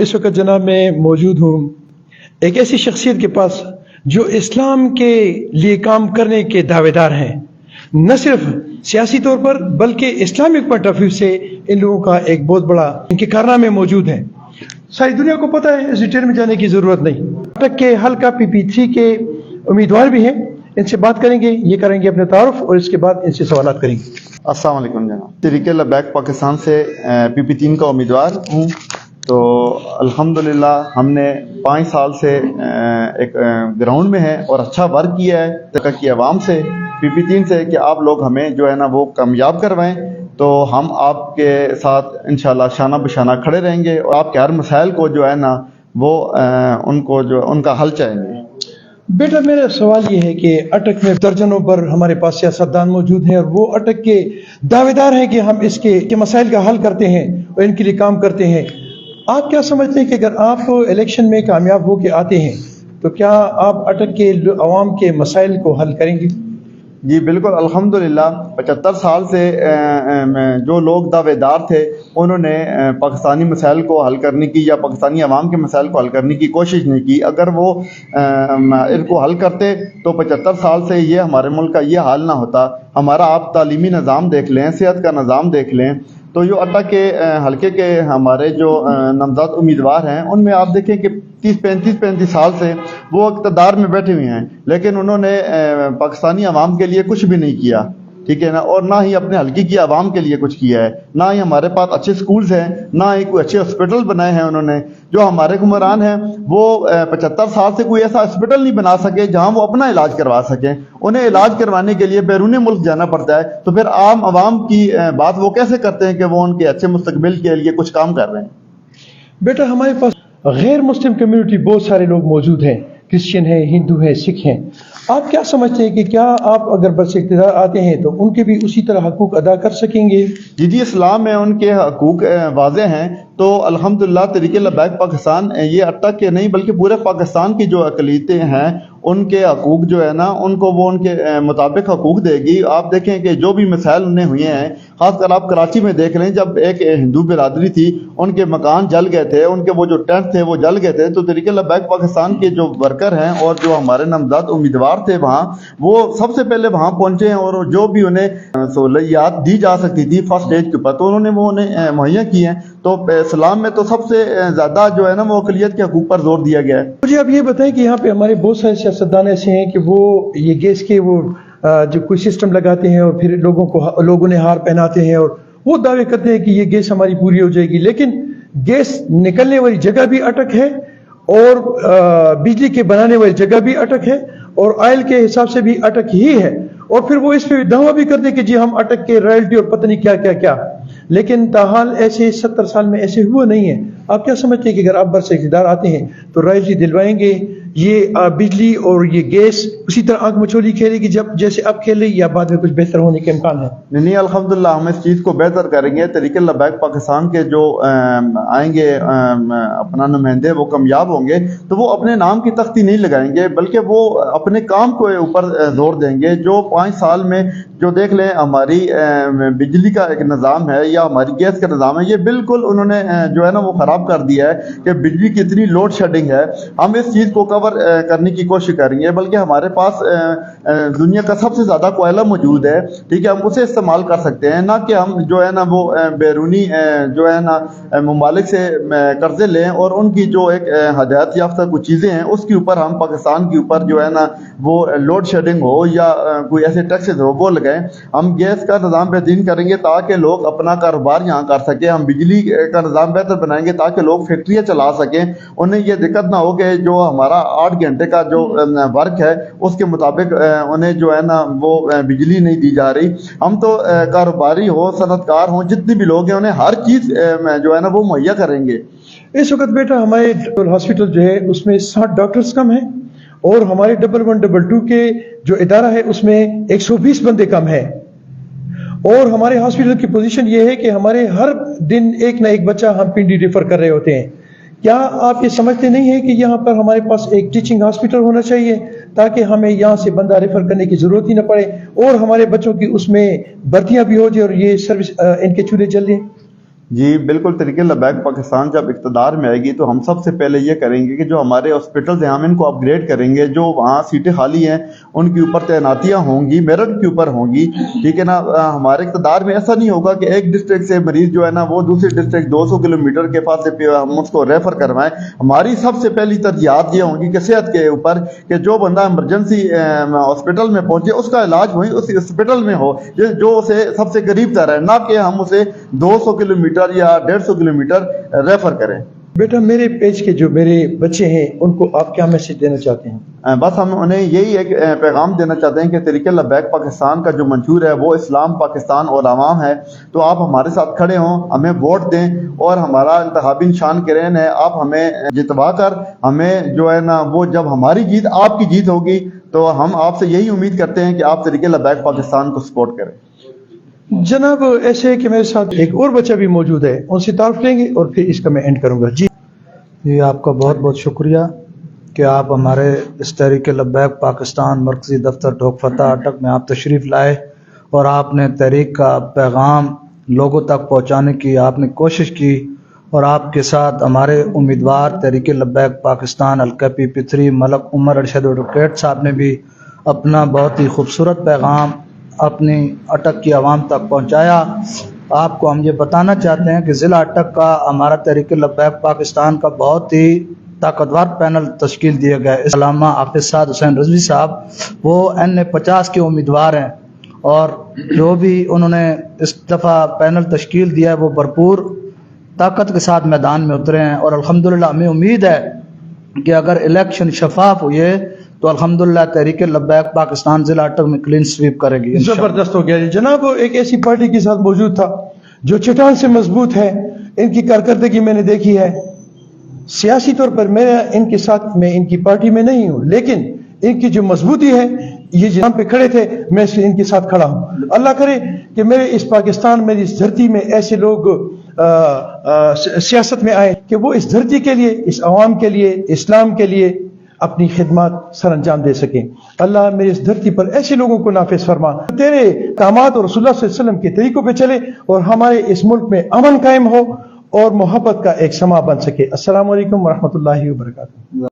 اس وقت جناب میں موجود ہوں ایک ایسی شخصیت کے پاس جو اسلام کے لیے کام کرنے کے دعوے دار ہیں، نہ صرف سیاسی طور پر بلکہ اسلامک پوائنٹ آف ویو سے ان لوگوں کا ایک بہت بڑا ان کے کارنامے موجود ہیں۔ ساری دنیا کو پتہ ہے، اس ڈیٹیل میں جانے کی ضرورت نہیں۔ تک کے حلقہ PPT کے امیدوار بھی ہیں، ان سے بات کریں گے، یہ کریں گے اپنے تعارف اور اس کے بعد ان سے سوالات کریں گے۔ السلام علیکم جناب، تحریک لبیک پاکستان سے PP3 کا امیدوار ہوں۔ تو الحمدللہ ہم نے 5 سال سے ایک گراؤنڈ میں ہے اور اچھا ورک کیا ہے تک کی عوام سے PP3 سے کہ آپ لوگ ہمیں جو ہے نا وہ کامیاب کروائیں، تو ہم آپ کے ساتھ انشاءاللہ شانہ بشانہ کھڑے رہیں گے اور آپ کے ہر مسائل کو جو ہے نا وہ ان کا حل چاہیں گے۔ بیٹا میرا سوال یہ ہے کہ اٹک میں درجنوں پر ہمارے پاس سیاستدان موجود ہیں اور وہ اٹک کے دعوے دار ہیں کہ ہم اس کے مسائل کا حل کرتے ہیں اور ان کے لیے کام کرتے ہیں۔ آپ کیا سمجھتے ہیں کہ اگر آپ الیکشن میں کامیاب ہو کے آتے ہیں تو کیا آپ اٹک کے عوام کے مسائل کو حل کریں گے؟ جی بالکل، الحمدللہ 75 سال سے جو لوگ دعوے دار تھے انہوں نے پاکستانی مسائل کو حل کرنے کی یا پاکستانی عوام کے مسائل کو حل کرنے کی کوشش نہیں کی۔ اگر وہ ان کو حل کرتے تو 75 سال سے یہ ہمارے ملک کا یہ حال نہ ہوتا۔ ہمارا آپ تعلیمی نظام دیکھ لیں، صحت کا نظام دیکھ لیں، تو جو اٹک کے حلقے کے ہمارے جو نامزد امیدوار ہیں ان میں آپ دیکھیں کہ 35 سال سے وہ اقتدار میں بیٹھے ہوئے ہیں، لیکن انہوں نے پاکستانی عوام کے لیے کچھ بھی نہیں کیا، ٹھیک ہے نا، اور نہ ہی اپنے حلقے کی عوام کے لیے کچھ کیا ہے، نہ ہی ہمارے پاس اچھے سکولز ہیں، نہ ہی کوئی اچھے ہاسپٹل بنائے ہیں انہوں نے۔ جو ہمارے حکمران ہیں وہ 75 سال سے کوئی ایسا ہاسپٹل نہیں بنا سکے جہاں وہ اپنا علاج کروا سکیں۔ انہیں علاج کروانے کے لیے بیرون ملک جانا پڑتا ہے، تو پھر عام عوام کی بات وہ کیسے کرتے ہیں کہ وہ ان کے اچھے مستقبل کے لیے کچھ کام کر رہے ہیں؟ بیٹا ہمارے پاس غیر مسلم کمیونٹی بہت سارے لوگ موجود ہیں، کرسچن ہیں، ہندو ہیں، سکھ ہیں۔ آپ کیا سمجھتے ہیں کہ کیا آپ اگر برس اقتدار آتے ہیں تو ان کے بھی اسی طرح حقوق ادا کر سکیں گے؟ جی اسلام میں ان کے حقوق واضح ہیں، تو الحمدللہ تحریک لبیک پاکستان یہ اٹک کے نہیں بلکہ پورے پاکستان کی جو اقلیتیں ہیں ان کے حقوق جو ہے نا ان کو وہ ان کے مطابق حقوق دے گی۔ آپ دیکھیں کہ جو بھی مسائل انہیں ہوئے ہیں، خاص کر آپ کراچی میں دیکھ لیں، جب ایک ہندو برادری تھی ان کے مکان جل گئے تھے، ان کے وہ جو ٹینٹ تھے وہ جل گئے تھے، تو تحریک لبیک پاکستان کے جو ورکر ہیں اور جو ہمارے نامزد امیدوار تھے وہاں، وہ سب سے پہلے وہاں پہنچے ہیں اور جو بھی انہیں سہولیات دی جا سکتی تھی فرسٹ اسٹیج کے اوپر تو انہوں نے وہ انہیں مہیا کی ہیں۔ تو اسلام میں تو سب سے زیادہ جو ہے نا وہ اقلیت کے حقوق پر زور دیا گیا ہے۔ مجھے آپ یہ بتائیں کہ یہاں پہ ہمارے بہت سارے سیاستدان ایسے ہیں کہ وہ یہ گیس کے وہ جو کوئی سسٹم لگاتے ہیں اور پھر لوگوں نے ہار پہناتے ہیں اور وہ دعوے کرتے ہیں کہ یہ گیس ہماری پوری ہو جائے گی، لیکن گیس نکلنے والی جگہ بھی اٹک ہے اور بجلی کے بنانے والی جگہ بھی اٹک ہے اور آئل کے حساب سے بھی اٹک ہی ہے، اور پھر وہ اس پہ دعویٰ بھی کرتے ہیں کہ جی ہم اٹک کے رائلٹی اور پتہ نہیں کیا کیا کیا، لیکن تاحال ایسے 70 سال میں ایسے ہوا نہیں ہے۔ آپ کیا سمجھتے ہیں کہ اگر آپ برس اقتدار آتے ہیں تو رائلٹی دلوائیں گے، یہ بجلی اور یہ گیس اسی طرح آنکھ مچولی کھیلے گی جب جیسے اب کھیل رہی، یا بعد میں کچھ بہتر ہونے کے امکان ہے؟ نہیں الحمدللہ ہم اس چیز کو بہتر کریں گے۔ تحریک لبیک پاکستان کے جو آئیں گے اپنا نمائندے وہ کامیاب ہوں گے تو وہ اپنے نام کی تختی نہیں لگائیں گے بلکہ وہ اپنے کام کو اوپر زور دیں گے۔ جو 5 سال میں جو دیکھ لیں ہماری بجلی کا ایک نظام ہے یا ہماری گیس کا نظام ہے، یہ بالکل انہوں نے جو ہے نا وہ خراب کر دیا ہے کہ بجلی کی اتنی لوڈ شیڈنگ ہے۔ ہم اس چیز کو کور کرنے کی کوشش کریں گے، بلکہ ہمارے پاس دنیا کا سب سے زیادہ کوئلہ موجود ہے، ٹھیک ہے، ہم اسے استعمال کر سکتے ہیں، نہ کہ ہم جو ہے نا وہ بیرونی جو ہے نا ممالک سے قرضے لیں اور ان کی جو ایک ہدایت یافتہ کچھ چیزیں ہیں اس کے اوپر ہم پاکستان کے اوپر جو ہے نا وہ لوڈ شیڈنگ ہو یا کوئی ایسے ٹیکسز ہو وہ لگائیں۔ ہم گیس کا نظام بہترین کریں گے تاکہ لوگ اپنا کاروبار یہاں کر سکیں، ہم بجلی کا نظام بہتر بنائیں گے تاکہ لوگ فیکٹریاں چلا سکیں، انہیں یہ دقت نہ ہو کہ جو ہمارا 8 گھنٹے کا جو ورک ہے اس کے مطابق انہیں جو ہے نا وہ بجلی نہیں دی جا رہی۔ ہم تو کاروباری ہو، صنعت کار ہوں، جتنے بھی لوگ ہیں انہیں ہر چیز جو ہے نا وہ مہیا کریں گے۔ اس وقت بیٹا ہمارے ہاسپٹل جو ہے اس میں 60 ڈاکٹرز کم ہیں اور ہمارے 1122 کے جو ادارہ ہے اس میں 120 بندے کم ہیں، اور ہمارے ہاسپٹل کی پوزیشن یہ ہے کہ ہمارے ہر دن ایک نہ ایک بچہ ہم پنڈی ریفر کر رہے ہوتے ہیں۔ کیا آپ یہ سمجھتے نہیں ہیں کہ یہاں پر ہمارے پاس ایک ٹیچنگ ہاسپٹل ہونا چاہیے تاکہ ہمیں یہاں سے بندہ ریفر کرنے کی ضرورت ہی نہ پڑے اور ہمارے بچوں کی اس میں بھرتیاں بھی ہو جائے اور یہ سروس ان کے چولہے چل جائیں؟ جی بالکل، تحریک لبیک پاکستان جب اقتدار میں آئے گی تو ہم سب سے پہلے یہ کریں گے کہ جو ہمارے ہاسپٹلز ہیں ہم ان کو اپ گریڈ کریں گے، جو وہاں سیٹیں خالی ہیں ان کے اوپر تعیناتیاں ہوں گی، میرٹ کے اوپر ہوں گی، ٹھیک ہے نا۔ ہمارے اقتدار میں ایسا نہیں ہوگا کہ ایک ڈسٹرکٹ سے مریض جو ہے نا وہ دوسری ڈسٹرکٹ 200 کلومیٹر کے فاصلے پہ ہم اس کو ریفر کروائیں۔ ہماری سب سے پہلی ترجیحات یہ ہوں گی کہ صحت کے اوپر، کہ جو بندہ ایمرجنسی ہاسپٹل میں پہنچے اس کا علاج وہیں اس ہاسپٹل میں ہو جو اسے سب سے قریب تر ہے، نہ کہ ہم اسے 200 کلومیٹر یا 150 کلومیٹر ریفر کریں۔ بیٹا میرے پیج کے جو میرے بچے ہیں ان کو آپ کیا میسج دینا چاہتے ہیں؟ بس ہم انہیں یہی ایک پیغام دینا چاہتے ہیں کہ تحریک لبیک پاکستان کا جو منشور ہے وہ اسلام، پاکستان اور عوام ہے، تو آپ ہمارے ساتھ کھڑے ہوں، ہمیں ووٹ دیں، اور ہمارا انتخابی نشان کرین ہے، آپ ہمیں جتوا کر ہمیں جو ہے نا وہ جب ہماری جیت آپ کی جیت ہوگی تو ہم آپ سے یہی امید کرتے ہیں کہ آپ تحریک لبیک پاکستان کو سپورٹ کریں۔ جناب ایسے ہے کہ میرے ساتھ ایک اور بچہ بھی موجود ہے، ان سے تعارف لیں گے اور پھر اس کا میں اینڈ کروں گا۔ جی آپ کا بہت بہت شکریہ کہ آپ ہمارے اس تحریک لبیک پاکستان مرکزی دفتر ڈھوک فتح اٹک میں آپ تشریف لائے اور آپ نے تحریک کا پیغام لوگوں تک پہنچانے کی آپ نے کوشش کی، اور آپ کے ساتھ ہمارے امیدوار تحریک لبیک پاکستان حلقہ پی3 ملک عمر ارشد ایڈوکیٹ صاحب نے بھی اپنا بہت ہی خوبصورت پیغام اپنی اٹک کی عوام تک پہنچایا۔ آپ کو ہم یہ بتانا چاہتے ہیں کہ ضلع اٹک کا ہمارا تحریک لبیک پاکستان کا بہت ہی طاقتور پینل تشکیل دیا گیا ہے۔ علامہ حافظ سعد حسین رضوی صاحب وہ NA50 کے امیدوار ہیں، اور جو بھی انہوں نے اس دفعہ پینل تشکیل دیا ہے وہ بھرپور طاقت کے ساتھ میدان میں اترے ہیں، اور الحمدللہ ہمیں امید ہے کہ اگر الیکشن شفاف ہوئے تو الحمدللہ تحریک لبیک پاکستان ضلع اٹک میں کلین سویپ کرے گی۔ زبردست ہو گیا جی۔ جناب ایک ایسی پارٹی کے ساتھ موجود تھا جو چٹان سے مضبوط ہے، ان کی کارکردگی میں نے دیکھی ہے، سیاسی طور پر میں ان کے ساتھ میں ان کی پارٹی میں نہیں ہوں، لیکن ان کی جو مضبوطی ہے، یہ جہاں پہ کھڑے تھے میں ان کے ساتھ کھڑا ہوں۔ اللہ کرے کہ میرے اس پاکستان، میری اس دھرتی میں ایسے لوگ سیاست میں آئے کہ وہ اس دھرتی کے لیے، اس عوام کے لیے، اسلام کے لیے اپنی خدمات سر انجام دے سکیں۔ اللہ میری اس دھرتی پر ایسے لوگوں کو نافذ فرما، تیرے کامات اور رسول اللہ صلی اللہ علیہ وسلم کے طریقوں پہ چلے، اور ہمارے اس ملک میں امن قائم ہو اور محبت کا ایک سما بن سکے۔ السلام علیکم ورحمۃ اللہ وبرکاتہ۔